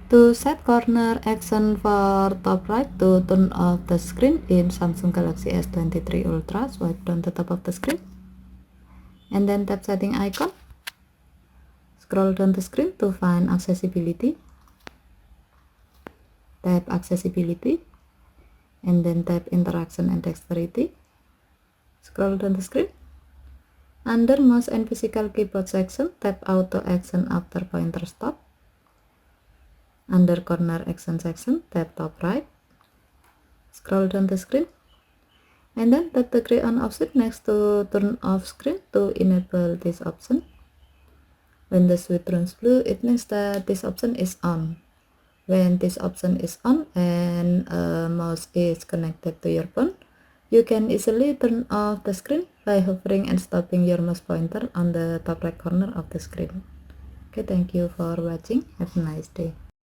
To set corner action for top right to turn off the screen in Samsung Galaxy S23 Ultra, swipe down the top of the screen and then tap setting icon. Scroll down the screen to find accessibility. Tap accessibility and then tap interaction and dexterity. Scroll down the screen. Under mouse and physical keyboard section, tap auto action after pointer stop. Under corner action section, tap top right. Scroll down the screen and then tap the gray on option next to turn off screen to enable this option. When the switch turns blue, it means that this option is on. When this option is on and a mouse is connected to your phone, you can easily turn off the screen by hovering and stopping your mouse pointer on the top right corner of the screen. Okay, thank you for watching. Have a nice day.